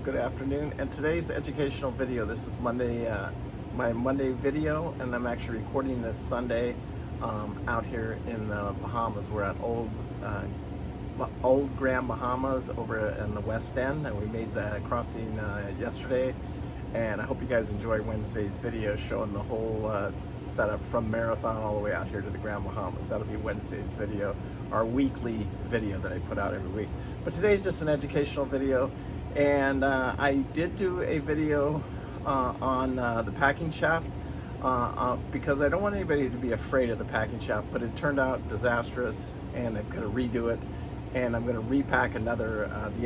good afternoon. And today's educational video, this is Monday, my Monday video, and I'm actually recording this Sunday out here in the Bahamas. We're at Old Grand Bahamas over in the West End, and we made the crossing yesterday. And I hope you guys enjoy Wednesday's video showing the whole setup from Marathon all the way out here to the Grand Bahamas. That'll be Wednesday's video, our weekly video that I put out every week. But today's just an educational video, and I did do a video on the packing shaft because I don't want anybody to be afraid of the packing shaft, but it turned out disastrous, and I'm going to redo it, and I'm going to repack the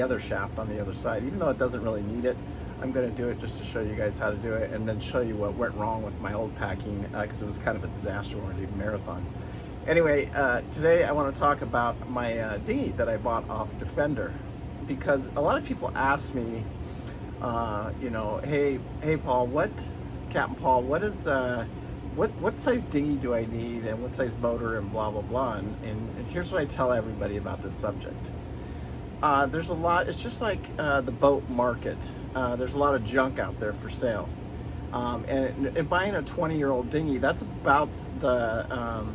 other shaft on the other side. Even though it doesn't really need it, I'm going to do it just to show you guys how to do it, and then show you what went wrong with my old packing because it was kind of a disaster when I did Marathon. Anyway, today I want to talk about my dinghy that I bought off Defender, because a lot of people ask me, hey Paul, Captain Paul, what size dinghy do I need, and what size motor, and blah blah blah. And here's what I tell everybody about this subject. There's a lot. It's just like the boat market. There's a lot of junk out there for sale, and buying a 20-year-old dinghy, that's about the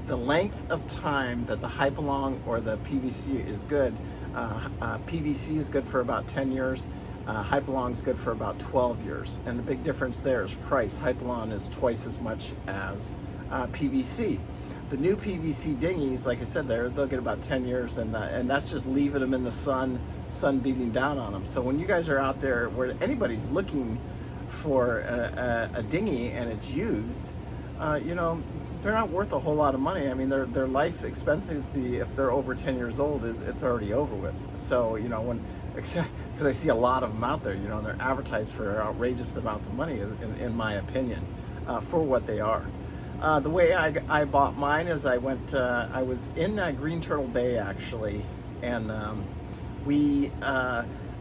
length of time that the Hypalong or the PVC is good. PVC is good for about 10 years. Hypalong is good for about 12 years. And the big difference there is price. Hypalong is twice as much as PVC. The new PVC dinghies, like I said, they'll get about 10 years, and that's just leaving them in the sun beating down on them. So when you guys are out there where anybody's looking for a dinghy and it's used, they're not worth a whole lot of money. I mean, their life expectancy, if they're over 10 years old, it's already over with. So, because I see a lot of them out there, they're advertised for outrageous amounts of money, in my opinion, for what they are. The way I bought mine is I was in Green Turtle Bay, actually, and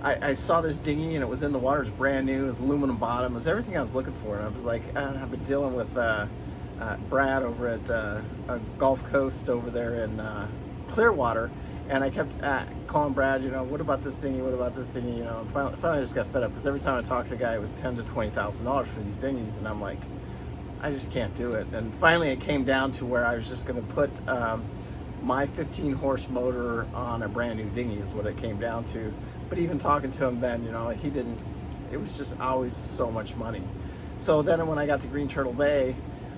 I saw this dinghy, and it was in the water. It was brand new. It was aluminum bottom. It was everything I was looking for. And I was like, I've been dealing with Brad over at Gulf Coast over there in Clearwater, and I kept calling Brad, what about this dinghy? What about this dinghy? And finally I just got fed up, because every time I talked to a guy, it was $10,000 to $20,000 for these dinghies, and I'm like, I just can't do it. And finally it came down to where I was just going to put my 15 horse motor on a brand new dinghy is what it came down to. But even talking to him then, he didn't, it was just always so much money. So then when I got to Green Turtle Bay,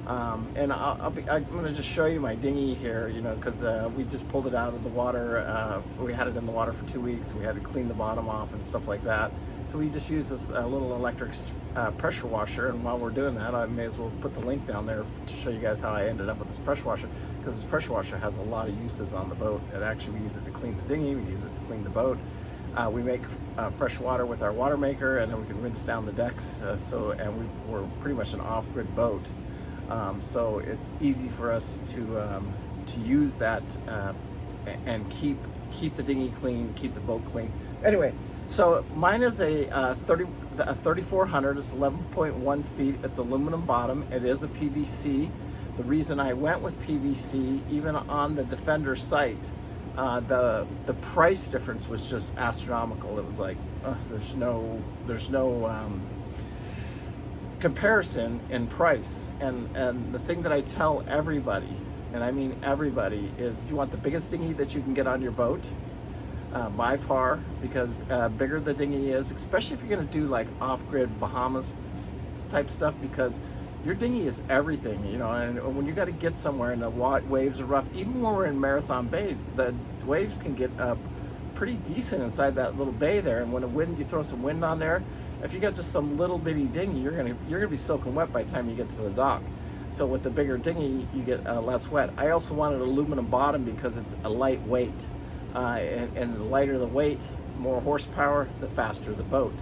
and I'm going to just show you my dinghy here, because we just pulled it out of the water. We had it in the water for 2 weeks. We had to clean the bottom off and stuff like that. So we just used this little electric pressure washer, and while we're doing that, I may as well put the link down there to show you guys how I ended up with this pressure washer, because this pressure washer has a lot of uses on the boat. And actually, we use it to clean the dinghy, we use it to clean the boat. We make fresh water with our water maker, and then we can rinse down the decks. We're pretty much an off-grid boat. So it's easy for us to use that and keep the dinghy clean, keep the boat clean. Anyway, so mine is a 3400. It's 11.1 feet. It's aluminum bottom. It is a PVC. The reason I went with PVC, even on the Defender site, the price difference was just astronomical. It was like there's no comparison in price. And the thing that I tell everybody, and I mean everybody, is you want the biggest dinghy that you can get on your boat, by far, because bigger the dinghy is, especially if you're going to do like off-grid Bahamas type stuff, because your dinghy is everything, and when you got to get somewhere and the waves are rough, even when we're in Marathon Bays, the waves can get pretty decent inside that little bay there, and when you throw some wind on there, if you got just some little bitty dinghy, you're gonna be soaking wet by the time you get to the dock. So with the bigger dinghy, you get less wet. I also wanted aluminum bottom because it's a lightweight, and the lighter the weight, more horsepower, the faster the boat.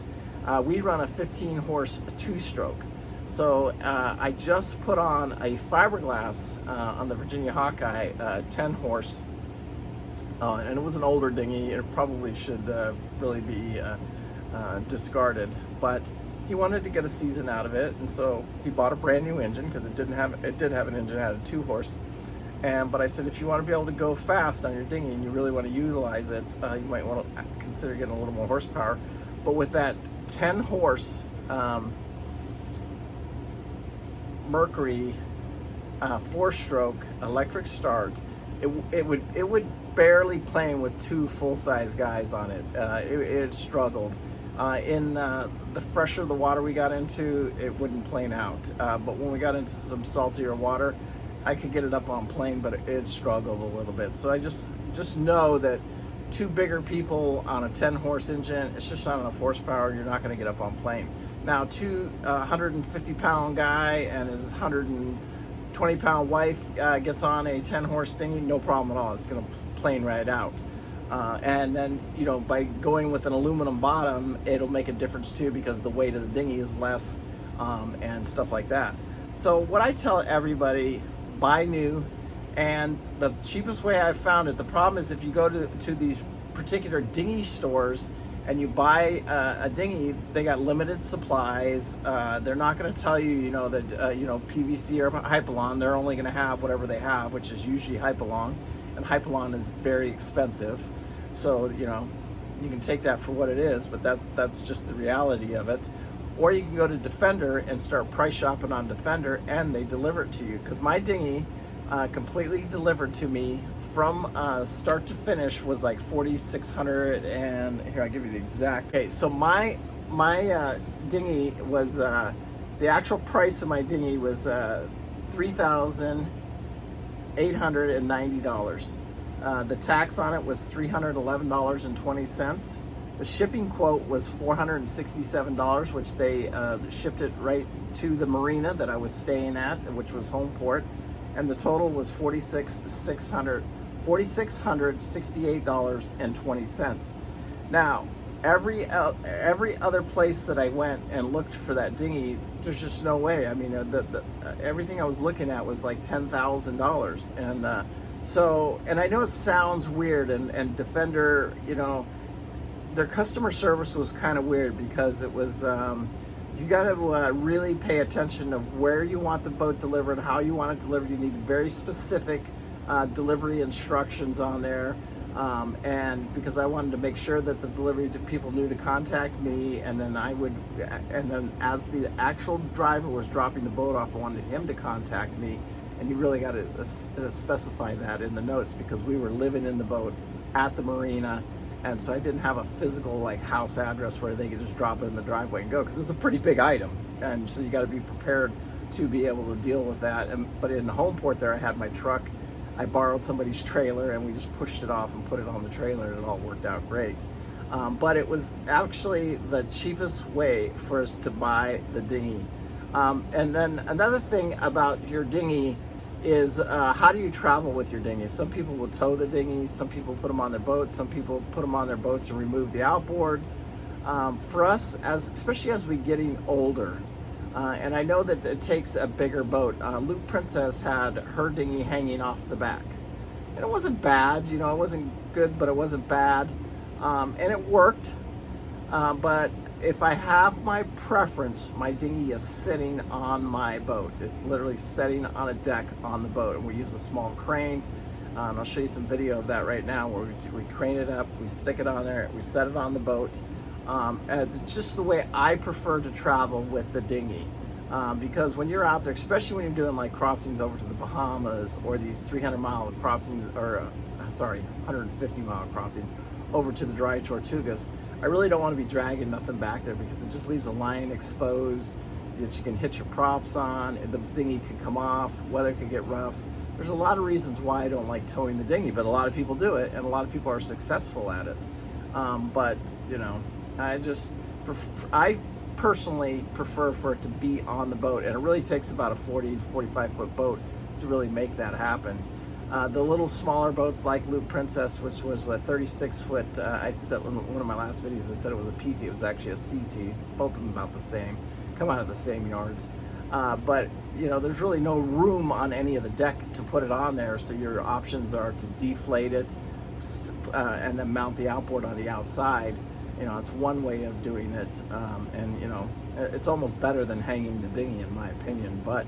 We run a 15 horse 2-stroke. So I just put on a fiberglass on the Virginia Hawkeye 10 horse, and it was an older dinghy. It probably should really be discarded, but he wanted to get a season out of it, and so he bought a brand new engine, because it did have an engine, it had a 2 horse, But I said, if you want to be able to go fast on your dinghy and you really want to utilize it, you might want to consider getting a little more horsepower. But with that 10 horse Mercury 4-stroke electric start, it would barely plane with 2 full-size guys on it. It struggled. In the fresher the water we got into, it wouldn't plane out. But when we got into some saltier water, I could get it up on plane, but it struggled a little bit. So I just know that 2 bigger people on a 10 horse engine, it's just not enough horsepower. You're not going to get up on plane. Now, 150 pound guy and his 120 pound wife gets on a 10 horse dinghy, no problem at all. It's going to plane right out. And then, you know, by going with an aluminum bottom, it'll make a difference too, because the weight of the dinghy is less, and stuff like that. So what I tell everybody, buy new. And the cheapest way I've found it, the problem is if you go to these particular dinghy stores and you buy a dinghy, they got limited supplies. They're not going to tell you, you know, that PVC or Hypalon. They're only going to have whatever they have, which is usually Hypalon, and Hypalon is very expensive. So, you know, you can take that for what it is, but that's just the reality of it. Or you can go to Defender and start price shopping on Defender, and they deliver it to you. Because my dinghy, completely delivered to me from start to finish, was like $4,600, and here I'll give you the exact. Okay, so my dinghy was the actual price of my dinghy was $3,890. The tax on it was $311.20. The shipping quote was $467, which they shipped it right to the marina that I was staying at, which was Homeport. And the total was $4,668.20. Now, every other place that I went and looked for that dinghy, there's just no way. I mean, everything I was looking at was like $10,000, and and I know it sounds weird, and Defender, you know, their customer service was kind of weird, because it was you got to really pay attention of where you want the boat delivered, how you want it delivered. You need very specific delivery instructions on there, and because I wanted to make sure that the delivery people knew to contact me, and then as the actual driver was dropping the boat off, I wanted him to contact me, and you really got to specify that in the notes, because we were living in the boat at the marina. And so I didn't have a physical like house address where they could just drop it in the driveway and go, because it's a pretty big item, and so you got to be prepared to be able to deal with that. But in the Homeport there, I had my truck. I borrowed somebody's trailer, and we just pushed it off and put it on the trailer, and it all worked out great. But it was actually the cheapest way for us to buy the dinghy. And then another thing about your dinghy is how do you travel with your dinghy? Some people will tow the dinghies, some people put them on their boats, some people put them on their boats and remove the outboards. For us, especially as we're getting older, and I know that it takes a bigger boat. Luke Princess had her dinghy hanging off the back, and it wasn't bad, you know, it wasn't good, but it wasn't bad, and it worked. But if I have my preference, my dinghy is sitting on my boat. It's literally sitting on a deck on the boat, and we use a small crane. I'll show you some video of that right now, where we crane it up, we stick it on there, we set it on the boat. And it's just the way I prefer to travel with the dinghy. Because when you're out there, especially when you're doing like crossings over to the Bahamas, or these 300-mile crossings, or 150-mile crossings over to the Dry Tortugas, I really don't want to be dragging nothing back there, because it just leaves a line exposed that you can hit your props on, and the dinghy could come off, weather could get rough. There's a lot of reasons why I don't like towing the dinghy, but a lot of people do it, and a lot of people are successful at it. But, you know, I personally prefer for it to be on the boat, and it really takes about a 40 to 45 foot boat to really make that happen. The little smaller boats like Luke Princess, which was a 36 foot, I said in one of my last videos, I said it was a PT, it was actually a CT, both of them about the same, come out of the same yards. But, you know, there's really no room on any of the deck to put it on there, so your options are to deflate it and then mount the outboard on the outside. You know, it's one way of doing it, and, you know, it's almost better than hanging the dinghy, in my opinion. But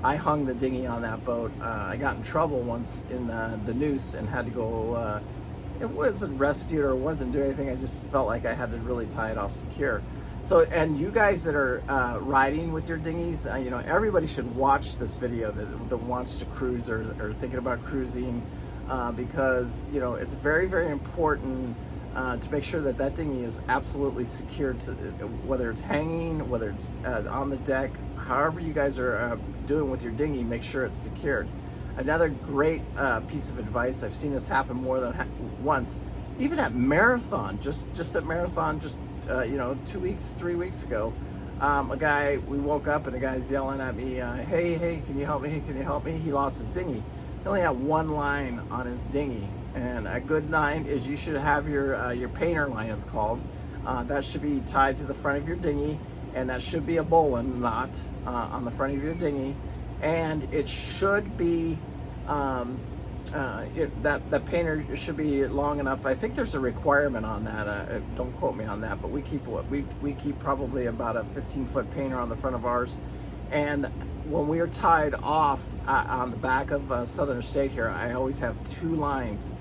I hung the dinghy on that boat. I got in trouble once in the noose and had to go, it wasn't rescued or wasn't doing anything. I just felt like I had to really tie it off secure. So, and you guys that are riding with your dinghies, you know, everybody should watch this video that wants to cruise or thinking about cruising, because, you know, it's very, very important to make sure that that dinghy is absolutely secured to, whether it's hanging, whether it's on the deck, however you guys are doing with your dinghy, make sure it's secured. Another great piece of advice, I've seen this happen more than once, even at Marathon, just at Marathon, you know, 2 weeks, 3 weeks ago, a guy, we woke up and a guy's yelling at me, hey, can you help me? Can you help me? He lost his dinghy. He only had one line on his dinghy. And a good line is you should have your painter line, it's called. That should be tied to the front of your dinghy, and that should be a bowline knot on the front of your dinghy. And it should be, that painter should be long enough. I think there's a requirement on that. Don't quote me on that, but we keep probably about a 15-foot painter on the front of ours. And when we are tied off on the back of Southern State here, I always have two lines,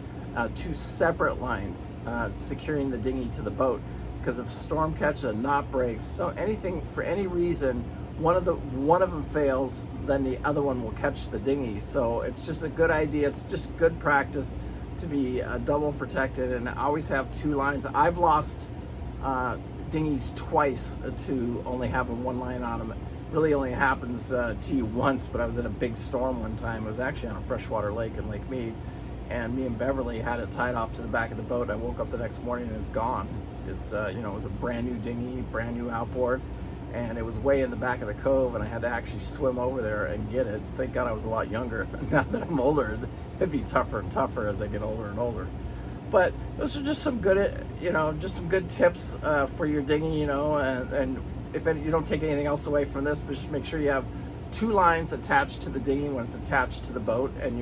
two separate lines securing the dinghy to the boat, because if storm catches, a knot breaks, so anything for any reason, one of them fails, then the other one will catch the dinghy. So it's just a good idea. It's just good practice to be double protected and always have two lines. I've lost dinghies twice to only having one line on them. It really only happens to you once, but I was in a big storm one time. It was actually on a freshwater lake in Lake Mead, and me and Beverly had it tied off to the back of the boat. I woke up the next morning and it's gone. It's you know, it was a brand new dinghy, brand new outboard, and it was way in the back of the cove, and I had to actually swim over there and get it. Thank God I was a lot younger. Now that I'm older, it'd be tougher and tougher as I get older and older. But those are just some good, you know, just some good tips for your dinghy, you know, and if you don't take anything else away from this, but just make sure you have two lines attached to the dinghy when it's attached to the boat, and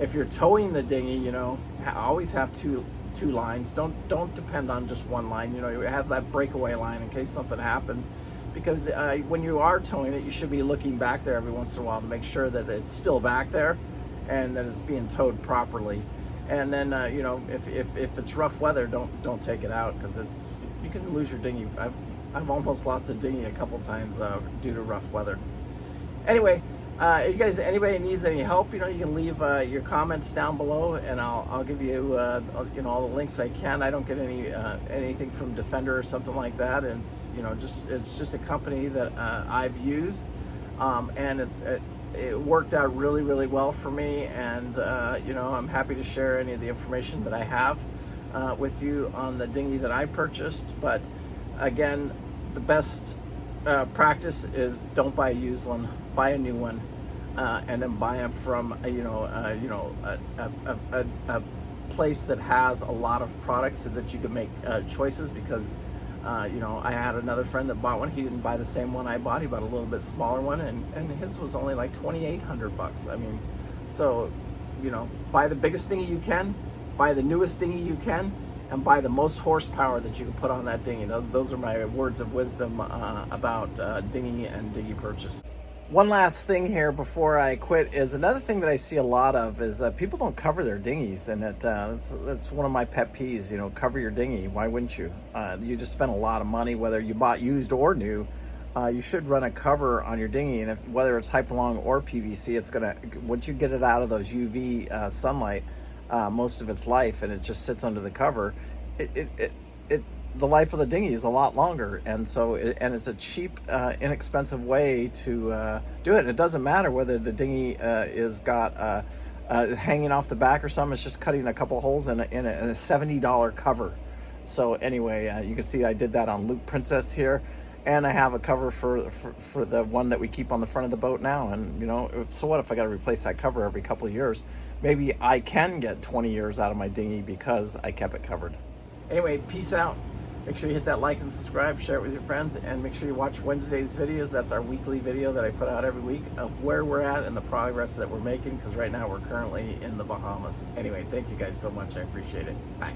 if you're towing the dinghy, you know, always have two lines. Don't depend on just one line. You know, you have that breakaway line in case something happens, because when you are towing it, you should be looking back there every once in a while to make sure that it's still back there and that it's being towed properly. And then you know, if it's rough weather, don't take it out, because you can lose your dinghy. I've almost lost a dinghy a couple times due to rough weather. Anyway, if you guys, anybody needs any help, you know, you can leave your comments down below, and I'll give you you know, all the links I can. I don't get anything from Defender or something like that, and it's, you know, it's just a company that I've used, and it worked out really, really well for me, and you know, I'm happy to share any of the information that I have with you on the dinghy that I purchased. But again, the best practice is don't buy a used one, buy a new one, and then buy them from a place that has a lot of products so that you can make choices. Because you know, I had another friend that bought one. He didn't buy the same one I bought. He bought a little bit smaller one, and his was only like $2,800. I mean, so, you know, buy the biggest dinghy you can, buy the newest dinghy you can, and buy the most horsepower that you can put on that dinghy. Those are my words of wisdom about dinghy and dinghy purchase. One last thing here before I quit is another thing that I see a lot of is people don't cover their dinghies, and that's one of my pet peeves. You know, cover your dinghy. Why wouldn't you? You just spent a lot of money, whether you bought used or new. You should run a cover on your dinghy, and whether it's Hyperlong or PVC, it's gonna, once you get it out of those UV sunlight, most of its life, and it just sits under the cover, the life of the dinghy is a lot longer, and so it's a cheap, inexpensive way to do it. And it doesn't matter whether the dinghy is got hanging off the back or something. It's just cutting a couple holes in a $70 cover. So anyway, you can see I did that on Luke Princess here, and I have a cover for the one that we keep on the front of the boat now. And you know, so what if I got to replace that cover every couple of years? Maybe I can get 20 years out of my dinghy because I kept it covered. Anyway, peace out. Make sure you hit that like and subscribe, share it with your friends, and make sure you watch Wednesday's videos. That's our weekly video that I put out every week of where we're at and the progress that we're making, because right now we're currently in the Bahamas. Anyway, thank you guys so much. I appreciate it. Bye.